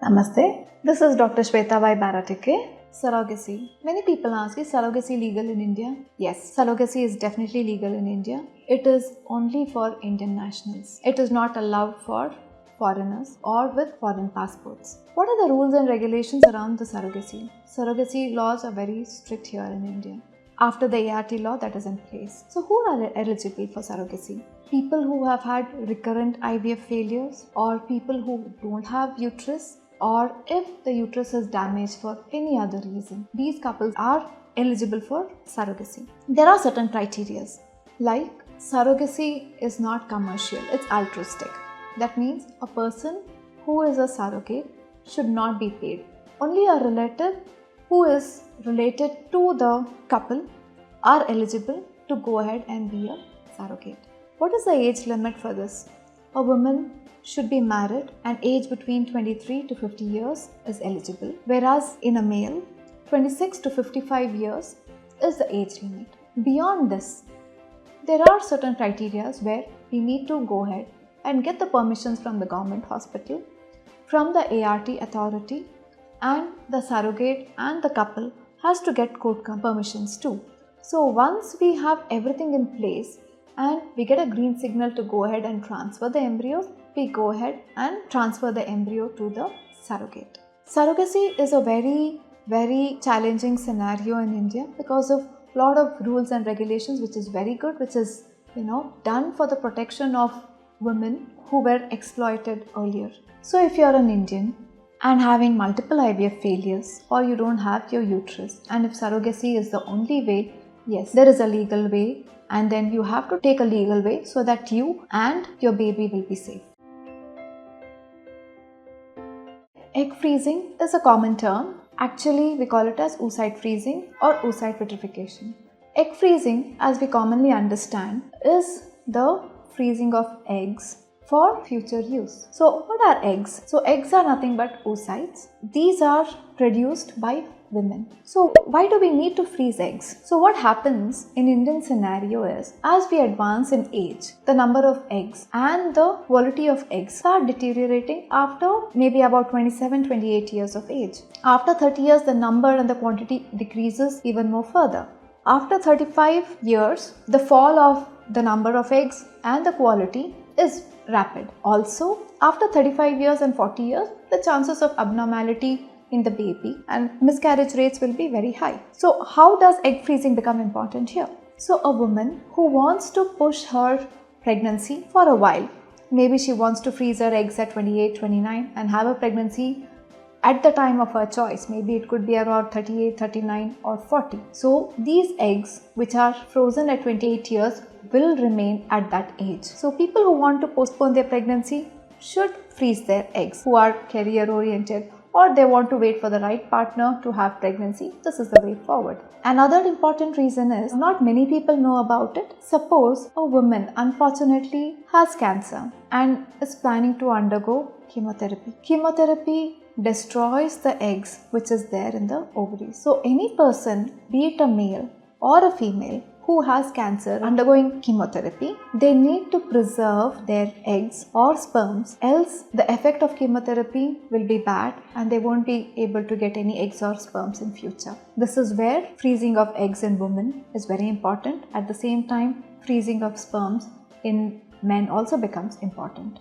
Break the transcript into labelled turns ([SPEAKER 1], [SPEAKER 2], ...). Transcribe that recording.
[SPEAKER 1] Namaste. This is Dr. Shwetha Anand. Surrogacy. Many people ask, is surrogacy legal in India? Yes, surrogacy is definitely legal in India. It is only for Indian nationals. It is not allowed for foreigners or with foreign passports. What are the rules and regulations around the surrogacy? Surrogacy laws are very strict here in India. After the ART law that is in place. So who are eligible for surrogacy? People who have had recurrent IVF failures, or people who don't have uterus, or if the uterus is damaged for any other reason. These couples are eligible for surrogacy. There are certain criteria, like surrogacy is not commercial, it's altruistic. That means a person who is a surrogate should not be paid. Only a relative who is related to the couple are eligible to go ahead and be a surrogate. What is the age limit for this? A woman should be married and age between 23 to 50 years is eligible, whereas in a male, 26 to 55 years is the age limit. Beyond this, there are certain criteria where we need to go ahead and get the permissions from the government hospital, from the ART authority, and the surrogate and the couple has to get court permissions too. So once we have everything in place and we get a green signal to go ahead and transfer the embryos, we go ahead and transfer the embryo to the surrogate. Surrogacy is a very challenging scenario in India because of a lot of rules and regulations, which is very good, which is done for the protection of women who were exploited earlier. So if you are an Indian and having multiple IVF failures, or you don't have your uterus, and if surrogacy is the only way, yes, there is a legal way, and then you have to take a legal way so that you and your baby will be safe. Egg freezing is a common term. Actually, we call it as oocyte freezing or oocyte vitrification. Egg freezing, as we commonly understand, is the freezing of eggs for future use. So what are eggs? So eggs are nothing but oocytes. These are produced by women. So why do we need to freeze eggs? So what happens in Indian scenario is, as we advance in age, the number of eggs and the quality of eggs start deteriorating after maybe about 27-28 years of age. After 30 years, the number and the quantity decreases even more further. After 35 years, the fall of the number of eggs and the quality is rapid. Also, after 35 years and 40 years, the chances of abnormality in the baby and miscarriage rates will be very high. So how does egg freezing become important here? So a woman who wants to push her pregnancy for a while, maybe she wants to freeze her eggs at 28, 29 and have a pregnancy at the time of her choice. Maybe it could be around 38, 39 or 40. So these eggs which are frozen at 28 years will remain at that age. So people who want to postpone their pregnancy should freeze their eggs, who are career oriented, or they want to wait for the right partner to have pregnancy. This is the way forward. Another important reason is, not many people know about it. Suppose a woman unfortunately has cancer and is planning to undergo chemotherapy. Chemotherapy destroys the eggs which is there in the ovaries. So any person, be it a male or a female, who has cancer undergoing chemotherapy, they need to preserve their eggs or sperms, else the effect of chemotherapy will be bad and they won't be able to get any eggs or sperms in future. This is where freezing of eggs in women is very important. At the same time, freezing of sperms in men also becomes important.